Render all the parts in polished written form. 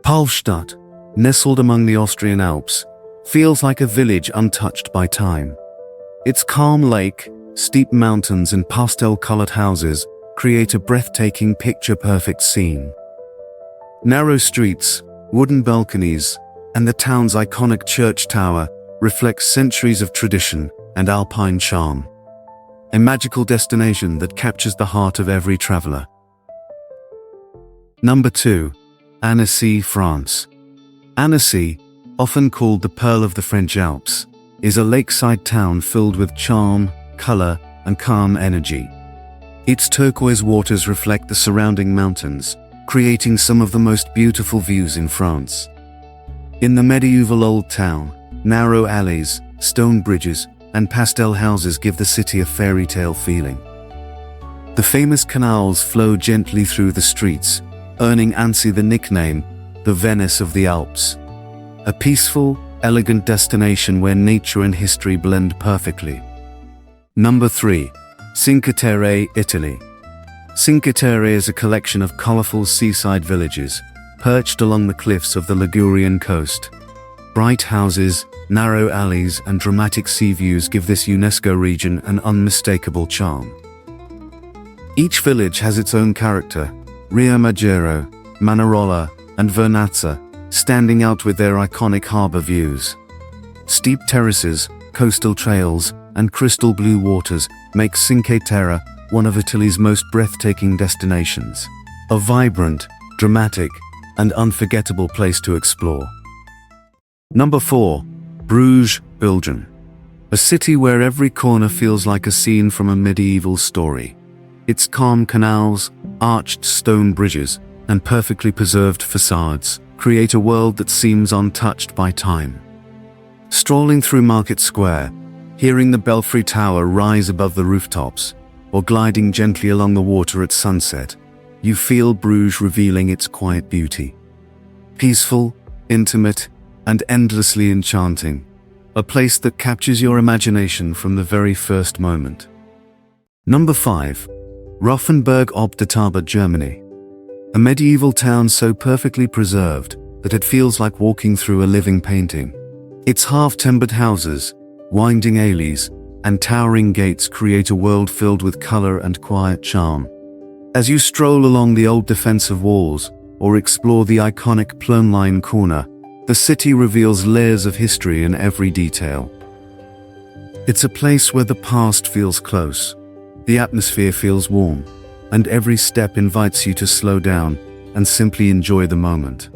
Palfstadt, nestled among the Austrian Alps, feels like a village untouched by time. Its calm lake, steep mountains and pastel-colored houses create a breathtaking picture-perfect scene. Narrow streets, wooden balconies, and the town's iconic church tower reflect centuries of tradition and alpine charm. A magical destination that captures the heart of every traveler. Number 2. Annecy, France. Annecy, often called the Pearl of the French Alps, is a lakeside town filled with charm, color, and calm energy. Its turquoise waters reflect the surrounding mountains, creating some of the most beautiful views in France. In the medieval old town, narrow alleys, stone bridges, and pastel houses give the city a fairy tale feeling. The famous canals flow gently through the streets, earning Annecy the nickname, the Venice of the Alps. A peaceful, elegant destination where nature and history blend perfectly. Number 3. Cinque Terre, Italy. Cinque Terre is a collection of colorful seaside villages, perched along the cliffs of the Ligurian coast. Bright houses, narrow alleys, and dramatic sea views give this UNESCO region an unmistakable charm. Each village has its own character: Riomaggiore, Manarola, and Vernazza, standing out with their iconic harbor views. Steep terraces, coastal trails, and crystal blue waters make Cinque Terre one of Italy's most breathtaking destinations. A vibrant, dramatic, and unforgettable place to explore. Number 4. Bruges, Belgium. A city where every corner feels like a scene from a medieval story. Its calm canals, arched stone bridges, and perfectly preserved facades create a world that seems untouched by time. Strolling through Market Square, hearing the Belfry Tower rise above the rooftops, or gliding gently along the water at sunset, you feel Bruges revealing its quiet beauty. Peaceful, intimate, and endlessly enchanting. A place that captures your imagination from the very first moment. Number 5. Rothenburg ob der Tauber, Germany. A medieval town so perfectly preserved that it feels like walking through a living painting. Its half-timbered houses, winding alleys, and towering gates create a world filled with color and quiet charm. As you stroll along the old defensive walls or explore the iconic Plönlein Corner, the city reveals layers of history in every detail. It's a place where the past feels close, the atmosphere feels warm, and every step invites you to slow down and simply enjoy the moment.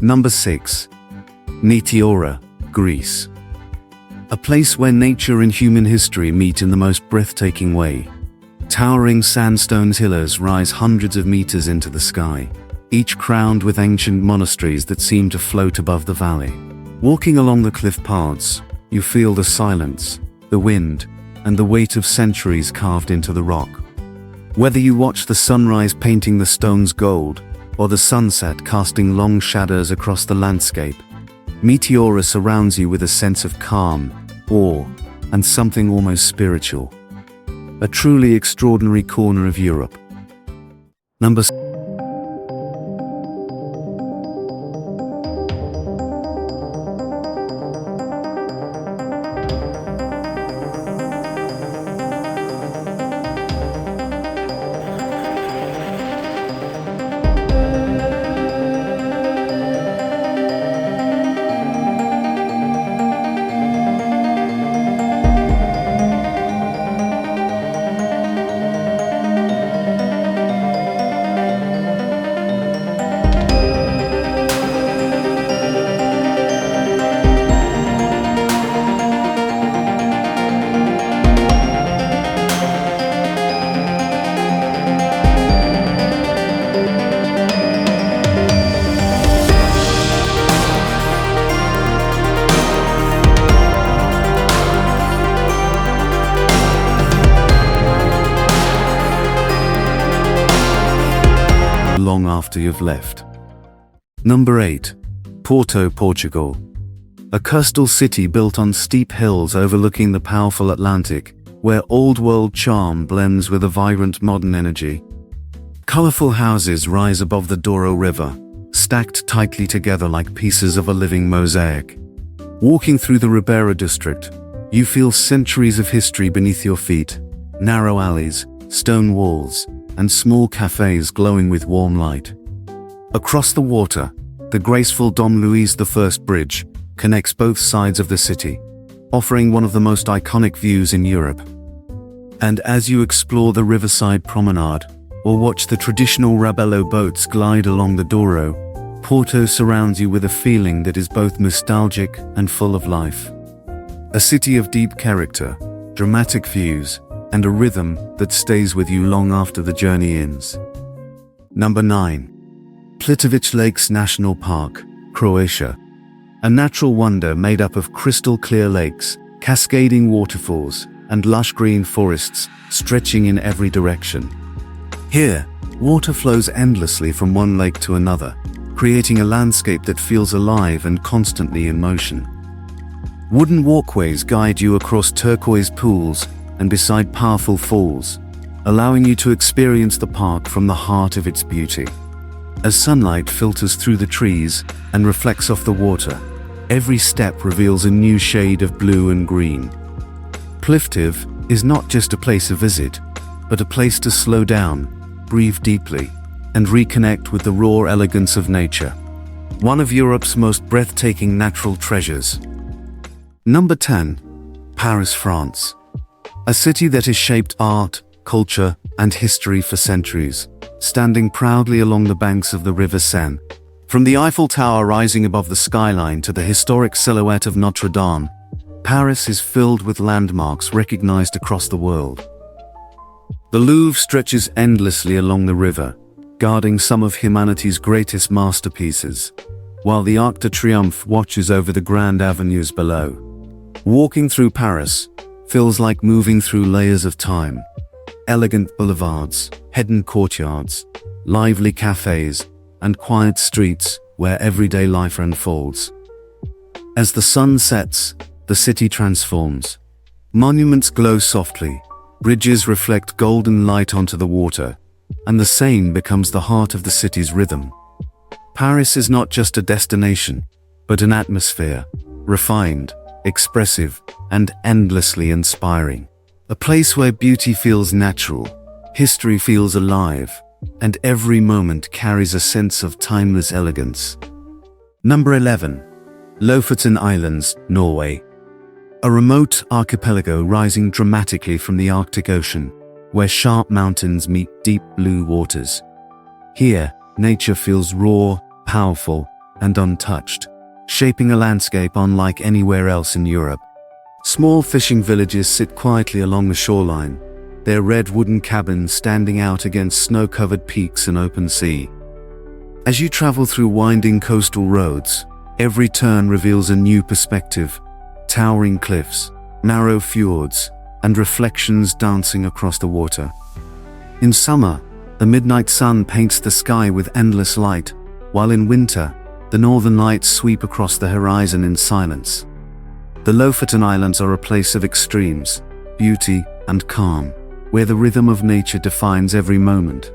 Number 6. Meteora, Greece. A place where nature and human history meet in the most breathtaking way. Towering sandstone pillars rise hundreds of meters into the sky, each crowned with ancient monasteries that seem to float above the valley. Walking along the cliff paths, you feel the silence, the wind, and the weight of centuries carved into the rock. Whether you watch the sunrise painting the stones gold, or the sunset casting long shadows across the landscape, Meteora surrounds you with a sense of calm, awe, and something almost spiritual. A truly extraordinary corner of Europe. Number 6. Long after you've left. Number 8. Porto, Portugal. A coastal city built on steep hills overlooking the powerful Atlantic, where old-world charm blends with a vibrant modern energy. Colorful houses rise above the Douro River, stacked tightly together like pieces of a living mosaic. Walking through the Ribera district, you feel centuries of history beneath your feet, narrow alleys, stone walls, and small cafes glowing with warm light. Across the water, the graceful Dom Luis I Bridge connects both sides of the city, offering one of the most iconic views in Europe. And as you explore the riverside promenade, or watch the traditional Rabello boats glide along the Douro, Porto surrounds you with a feeling that is both nostalgic and full of life. A city of deep character, dramatic views, and a rhythm that stays with you long after the journey ends. Number 9. Plitvice Lakes National Park, Croatia. A natural wonder made up of crystal-clear lakes, cascading waterfalls, and lush green forests stretching in every direction. Here, water flows endlessly from one lake to another, creating a landscape that feels alive and constantly in motion. Wooden walkways guide you across turquoise pools and beside powerful falls, allowing you to experience the park from the heart of its beauty. As sunlight filters through the trees and reflects off the water, every step reveals a new shade of blue and green. Plitvice is not just a place to visit, but a place to slow down, breathe deeply, and reconnect with the raw elegance of nature. One of Europe's most breathtaking natural treasures. Number 10. Paris, France. A city that has shaped art, culture, and history for centuries, standing proudly along the banks of the River Seine. From the Eiffel Tower rising above the skyline to the historic silhouette of Notre Dame, Paris is filled with landmarks recognized across the world. The Louvre stretches endlessly along the river, guarding some of humanity's greatest masterpieces, while the Arc de Triomphe watches over the grand avenues below. Walking through Paris feels like moving through layers of time. Elegant boulevards, hidden courtyards, lively cafes, and quiet streets where everyday life unfolds. As the sun sets, the city transforms. Monuments glow softly, bridges reflect golden light onto the water, and the Seine becomes the heart of the city's rhythm. Paris is not just a destination, but an atmosphere, refined, expressive, and endlessly inspiring. A place where beauty feels natural, history feels alive, and every moment carries a sense of timeless elegance. Number 11. Lofoten Islands, Norway. A remote archipelago rising dramatically from the Arctic Ocean, where sharp mountains meet deep blue waters. Here, nature feels raw, powerful, and untouched, shaping a landscape unlike anywhere else in Europe. Small fishing villages sit quietly along the shoreline, their red wooden cabins standing out against snow-covered peaks and open sea. As you travel through winding coastal roads, every turn reveals a new perspective: towering cliffs, narrow fjords, and reflections dancing across the water. In summer, the midnight sun paints the sky with endless light, while in winter, the northern lights sweep across the horizon in silence. The Lofoten Islands are a place of extremes, beauty, and calm, where the rhythm of nature defines every moment.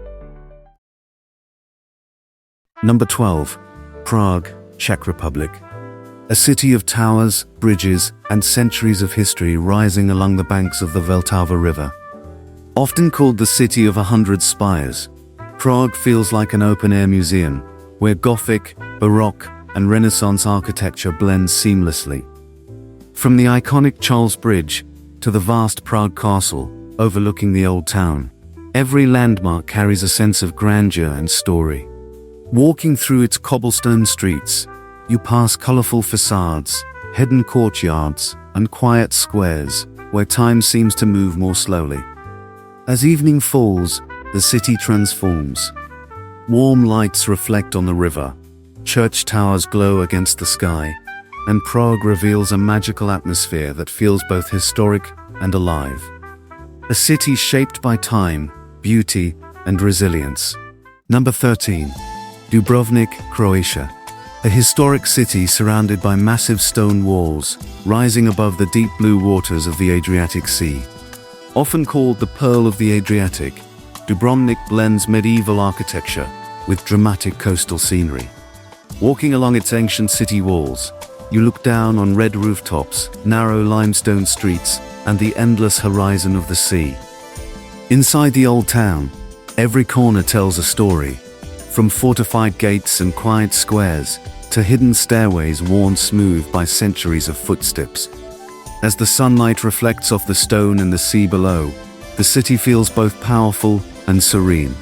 Number 12. Prague, Czech Republic. A city of towers, bridges, and centuries of history rising along the banks of the Vltava River. Often called the City of 100 Spires, Prague feels like an open-air museum, where Gothic, Baroque, and Renaissance architecture blend seamlessly. From the iconic Charles Bridge to the vast Prague Castle overlooking the old town, every landmark carries a sense of grandeur and story. Walking through its cobblestone streets, you pass colorful facades, hidden courtyards, and quiet squares where time seems to move more slowly. As evening falls, the city transforms. Warm lights reflect on the river, church towers glow against the sky, and Prague reveals a magical atmosphere that feels both historic and alive. A city shaped by time, beauty, and resilience. Number 13. Dubrovnik, Croatia. A historic city surrounded by massive stone walls, rising above the deep blue waters of the Adriatic Sea. Often called the Pearl of the Adriatic, Dubrovnik blends medieval architecture with dramatic coastal scenery. Walking along its ancient city walls, you look down on red rooftops, narrow limestone streets, and the endless horizon of the sea. Inside the old town, every corner tells a story, from fortified gates and quiet squares to hidden stairways worn smooth by centuries of footsteps. As the sunlight reflects off the stone and the sea below, the city feels both powerful and serene.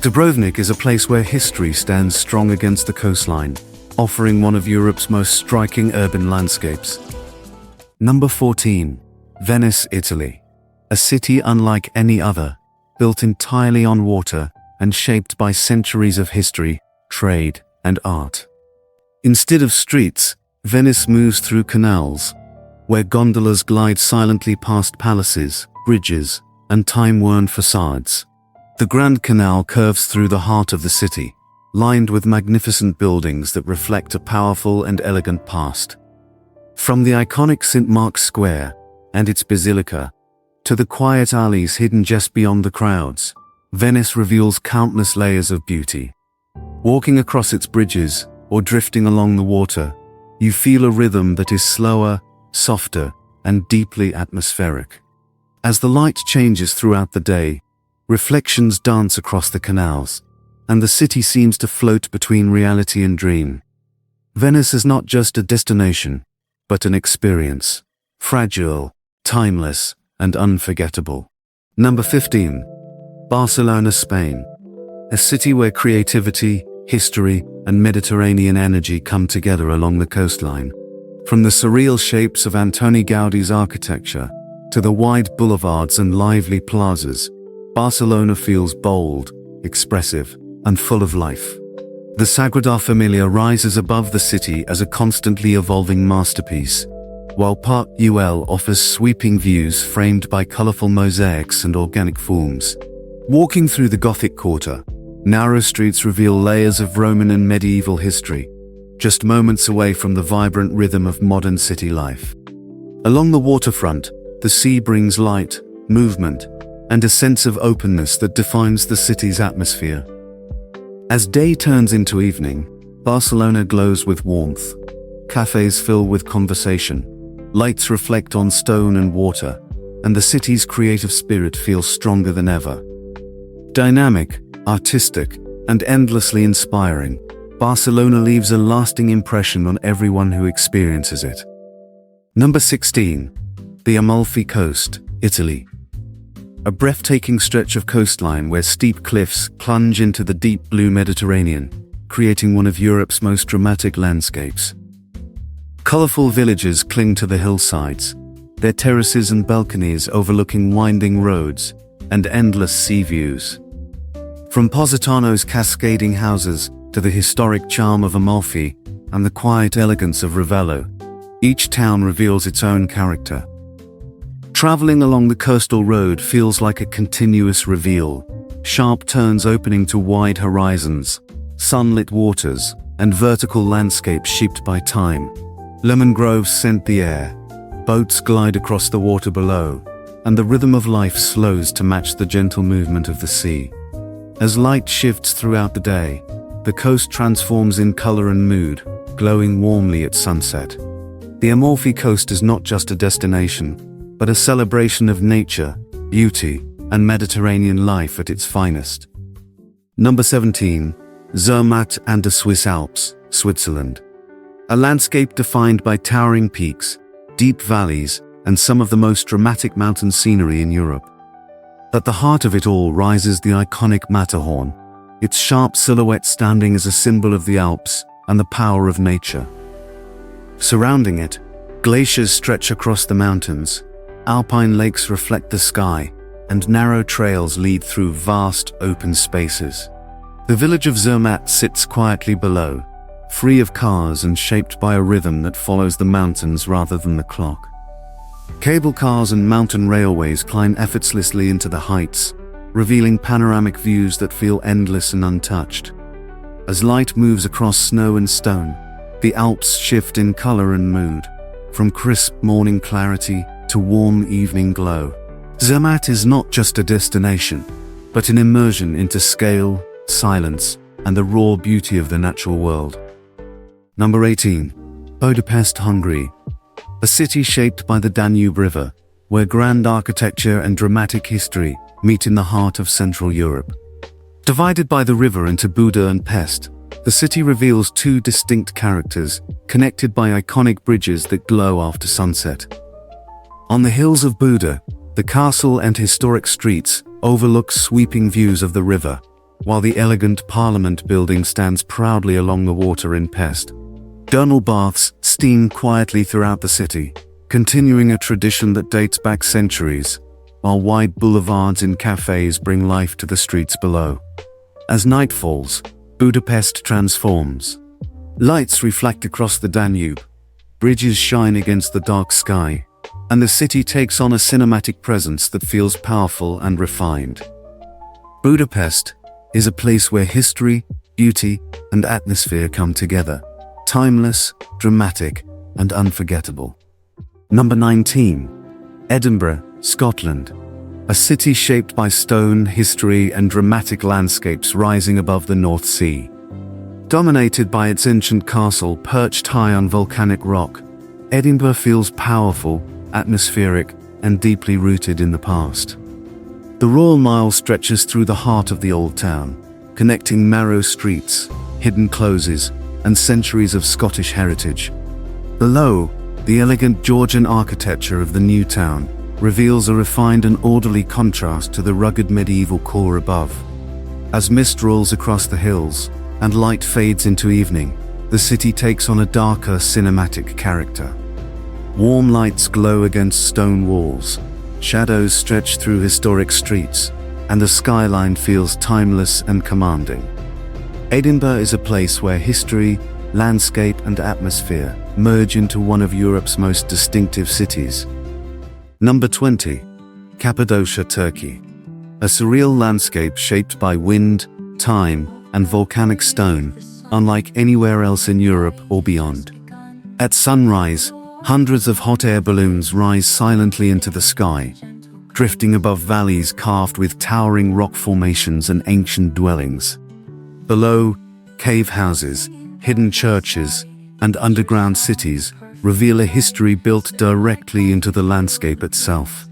Dubrovnik is a place where history stands strong against the coastline, offering one of Europe's most striking urban landscapes. Number 14. Venice, Italy. A city unlike any other, built entirely on water and shaped by centuries of history, trade, and art. Instead of streets, Venice moves through canals, where gondolas glide silently past palaces, bridges, and time-worn facades. The Grand Canal curves through the heart of the city, lined with magnificent buildings that reflect a powerful and elegant past. From the iconic St. Mark's Square and its basilica, to the quiet alleys hidden just beyond the crowds, Venice reveals countless layers of beauty. Walking across its bridges or drifting along the water, you feel a rhythm that is slower, softer, and deeply atmospheric. As the light changes throughout the day, reflections dance across the canals, and the city seems to float between reality and dream. Venice is not just a destination, but an experience, fragile, timeless, and unforgettable. Number 15. Barcelona, Spain. A city where creativity, history, and Mediterranean energy come together along the coastline. From the surreal shapes of Antoni Gaudi's architecture to the wide boulevards and lively plazas, Barcelona feels bold, expressive, and full of life. The Sagrada Familia rises above the city as a constantly evolving masterpiece, while Park Güell offers sweeping views framed by colorful mosaics and organic forms. Walking through the Gothic Quarter, narrow streets reveal layers of Roman and medieval history, just moments away from the vibrant rhythm of modern city life. Along the waterfront, the sea brings light, movement, and a sense of openness that defines the city's atmosphere. As day turns into evening, Barcelona glows with warmth. Cafes fill with conversation, lights reflect on stone and water, and the city's creative spirit feels stronger than ever. Dynamic, artistic, and endlessly inspiring, Barcelona leaves a lasting impression on everyone who experiences it. Number 16. The Amalfi Coast, Italy. A breathtaking stretch of coastline where steep cliffs plunge into the deep blue Mediterranean, creating one of Europe's most dramatic landscapes. Colorful villages cling to the hillsides, their terraces and balconies overlooking winding roads and endless sea views. From Positano's cascading houses to the historic charm of Amalfi and the quiet elegance of Ravello, each town reveals its own character. Traveling along the coastal road feels like a continuous reveal, sharp turns opening to wide horizons, sunlit waters, and vertical landscapes shaped by time. Lemon groves scent the air, boats glide across the water below, and the rhythm of life slows to match the gentle movement of the sea. As light shifts throughout the day, the coast transforms in color and mood, glowing warmly at sunset. The Amalfi Coast is not just a destination, but a celebration of nature, beauty, and Mediterranean life at its finest. Number 17. Zermatt and the Swiss Alps, Switzerland. A landscape defined by towering peaks, deep valleys, and some of the most dramatic mountain scenery in Europe. At the heart of it all rises the iconic Matterhorn, its sharp silhouette standing as a symbol of the Alps and the power of nature. Surrounding it, glaciers stretch across the mountains, alpine lakes reflect the sky, and narrow trails lead through vast, open spaces. The village of Zermatt sits quietly below, free of cars and shaped by a rhythm that follows the mountains rather than the clock. Cable cars and mountain railways climb effortlessly into the heights, revealing panoramic views that feel endless and untouched. As light moves across snow and stone, the Alps shift in color and mood, from crisp morning clarity to warm evening glow. Zermatt is not just a destination, but an immersion into scale, silence, and the raw beauty of the natural world. Number 18. Budapest, Hungary. A city shaped by the Danube River, where grand architecture and dramatic history meet in the heart of Central Europe. Divided by the river into Buda and Pest, the city reveals two distinct characters, connected by iconic bridges that glow after sunset. On the hills of Buda, the castle and historic streets overlook sweeping views of the river, while the elegant Parliament building stands proudly along the water in Pest. Thermal baths steam quietly throughout the city, continuing a tradition that dates back centuries, while wide boulevards and cafes bring life to the streets below. As night falls, Budapest transforms. Lights reflect across the Danube, bridges shine against the dark sky, and the city takes on a cinematic presence that feels powerful and refined. Budapest is a place where history, beauty, and atmosphere come together, timeless, dramatic, and unforgettable. Number 19. Edinburgh, Scotland. A city shaped by stone, history, and dramatic landscapes rising above the North Sea. Dominated by its ancient castle perched high on volcanic rock, Edinburgh feels powerful, atmospheric, and deeply rooted in the past. The Royal Mile stretches through the heart of the old town, connecting narrow streets, hidden closes, and centuries of Scottish heritage. Below, the elegant Georgian architecture of the new town reveals a refined and orderly contrast to the rugged medieval core above. As mist rolls across the hills and light fades into evening, the city takes on a darker, cinematic character. Warm lights glow against stone walls, shadows stretch through historic streets, and the skyline feels timeless and commanding. Edinburgh is a place where history, landscape, and atmosphere merge into one of Europe's most distinctive cities. Number 20. Cappadocia, Turkey. A surreal landscape shaped by wind, time, and volcanic stone, unlike anywhere else in Europe or beyond. At sunrise, hundreds of hot air balloons rise silently into the sky, drifting above valleys carved with towering rock formations and ancient dwellings. Below, cave houses, hidden churches, and underground cities reveal a history built directly into the landscape itself.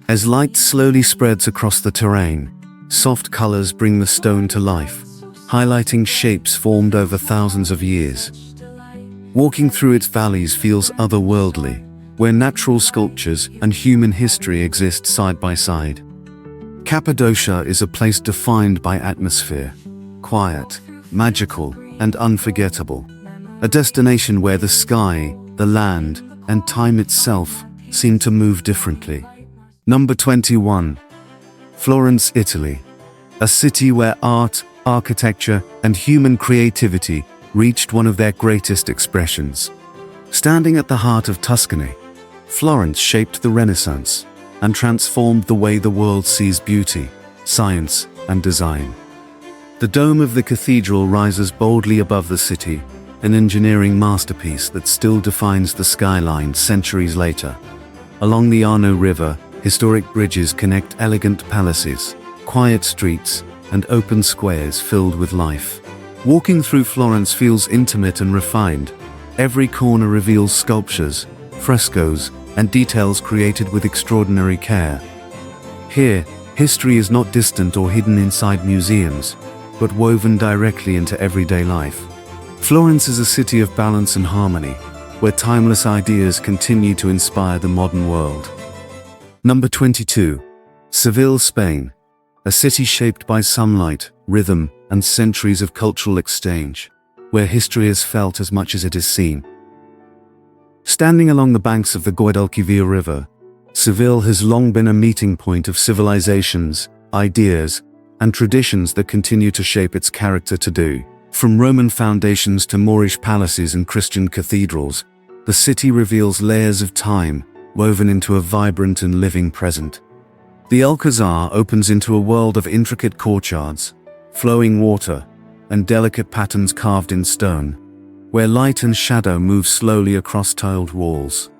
As light slowly spreads across the terrain, soft colors bring the stone to life, highlighting shapes formed over thousands of years. Walking through its valleys feels otherworldly, where natural sculptures and human history exist side by side. Cappadocia is a place defined by atmosphere, quiet, magical, and unforgettable. A destination where the sky, the land, and time itself seem to move differently. Number 21. Florence, Italy. A city where art, architecture, and human creativity reached one of their greatest expressions. Standing at the heart of Tuscany, Florence shaped the Renaissance and transformed the way the world sees beauty, science, and design. The dome of the cathedral rises boldly above the city, an engineering masterpiece that still defines the skyline centuries later. Along the Arno River, historic bridges connect elegant palaces, quiet streets, and open squares filled with life. Walking through Florence feels intimate and refined. Every corner reveals sculptures, frescoes, and details created with extraordinary care. Here, history is not distant or hidden inside museums, but woven directly into everyday life. Florence is a city of balance and harmony, where timeless ideas continue to inspire the modern world. Number 22. Seville, Spain. A city shaped by sunlight, rhythm, and centuries of cultural exchange, where history is felt as much as it is seen. Standing along the banks of the Guadalquivir River, Seville has long been a meeting point of civilizations, ideas, and traditions that continue to shape its character today. From Roman foundations to Moorish palaces and Christian cathedrals, the city reveals layers of time woven into a vibrant and living present. The Alcazar opens into a world of intricate courtyards, flowing water, and delicate patterns carved in stone, where light and shadow move slowly across tiled walls.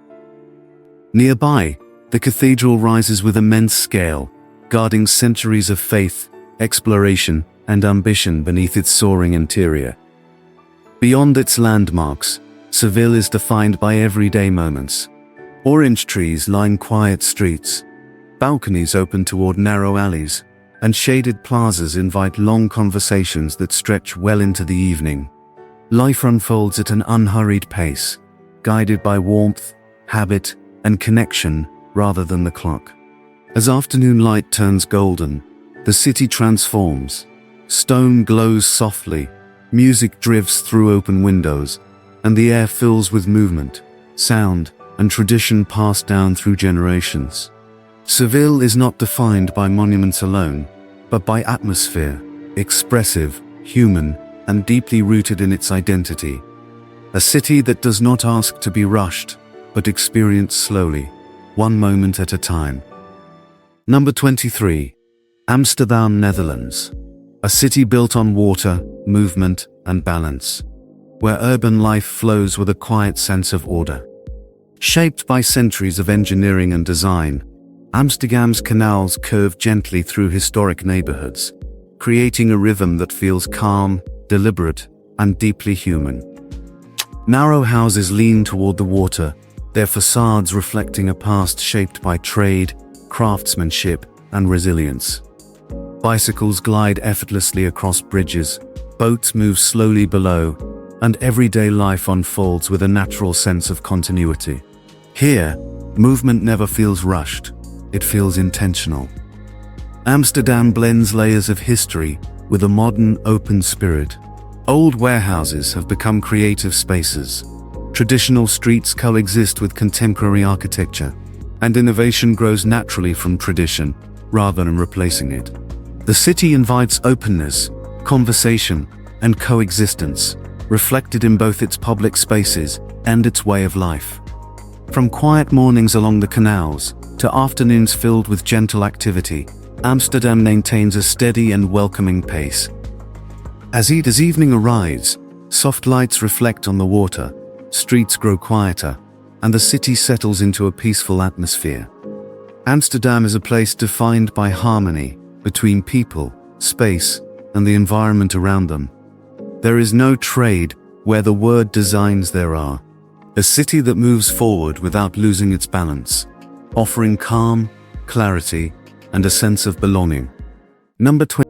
Nearby, the cathedral rises with immense scale, guarding centuries of faith, exploration, and ambition beneath its soaring interior. Beyond its landmarks, Seville is defined by everyday moments. Orange trees line quiet streets, balconies open toward narrow alleys, and shaded plazas invite long conversations that stretch well into the evening. Life unfolds at an unhurried pace, guided by warmth, habit, and connection rather than the clock. As afternoon light turns golden, the city transforms. Stone glows softly, music drifts through open windows, and the air fills with movement, sound, and tradition passed down through generations. Seville is not defined by monuments alone, but by atmosphere, expressive, human, and deeply rooted in its identity. A city that does not ask to be rushed, but experienced slowly, one moment at a time. Number 23. Amsterdam, Netherlands. A city built on water, movement, and balance, where urban life flows with a quiet sense of order. Shaped by centuries of engineering and design, Amsterdam's canals curve gently through historic neighborhoods, creating a rhythm that feels calm, deliberate, and deeply human. Narrow houses lean toward the water, their facades reflecting a past shaped by trade, craftsmanship, and resilience. Bicycles glide effortlessly across bridges, boats move slowly below, and everyday life unfolds with a natural sense of continuity. Here, movement never feels rushed, it feels intentional. Amsterdam blends layers of history with a modern, open spirit. Old warehouses have become creative spaces. Traditional streets coexist with contemporary architecture, and innovation grows naturally from tradition, rather than replacing it. The city invites openness, conversation, and coexistence, reflected in both its public spaces and its way of life. From quiet mornings along the canals to afternoons filled with gentle activity, Amsterdam maintains a steady and welcoming pace. As evening arrives, soft lights reflect on the water, streets grow quieter, and the city settles into a peaceful atmosphere. Amsterdam is a place defined by harmony between people, space, and the environment around them. There is no trade where the word designs there are. A city that moves forward without losing its balance, offering calm, clarity, and a sense of belonging. Number 20.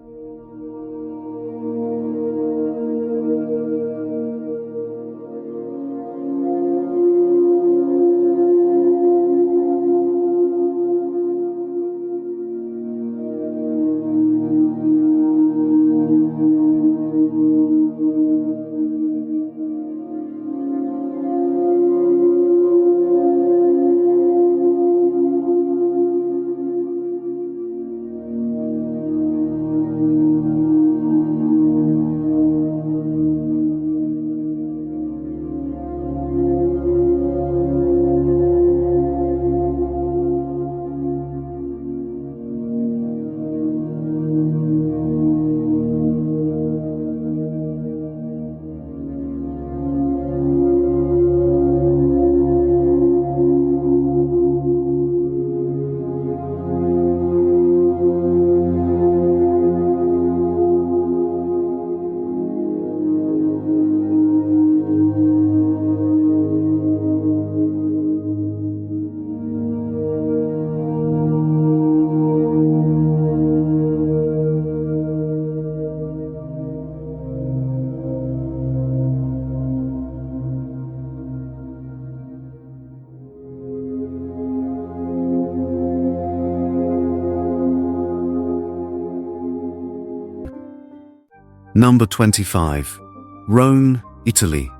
Number 25. Rome, Italy.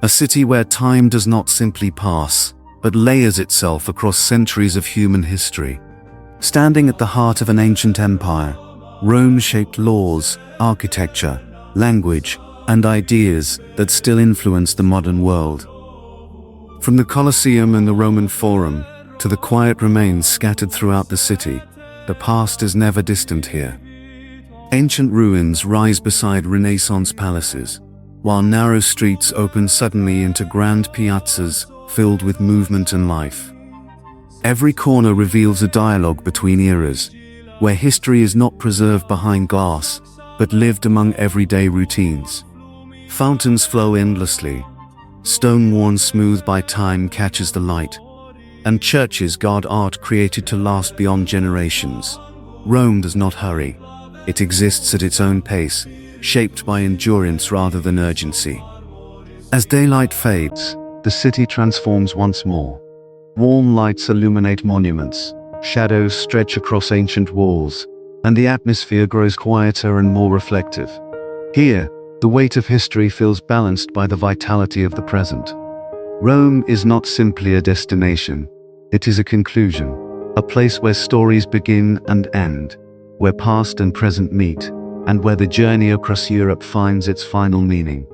A city where time does not simply pass, but layers itself across centuries of human history. Standing at the heart of an ancient empire, Rome shaped laws, architecture, language, and ideas that still influence the modern world. From the Colosseum and the Roman Forum to the quiet remains scattered throughout the city, the past is never distant here. Ancient ruins rise beside Renaissance palaces, while narrow streets open suddenly into grand piazzas filled with movement and life. Every corner reveals a dialogue between eras, where history is not preserved behind glass, but lived among everyday routines. Fountains flow endlessly. Stone worn smooth by time catches the light. And churches guard art created to last beyond generations. Rome does not hurry. It exists at its own pace, shaped by endurance rather than urgency. As daylight fades, the city transforms once more. Warm lights illuminate monuments, shadows stretch across ancient walls, and the atmosphere grows quieter and more reflective. Here, the weight of history feels balanced by the vitality of the present. Rome is not simply a destination, it is a conclusion, a place where stories begin and end, where past and present meet, and where the journey across Europe finds its final meaning.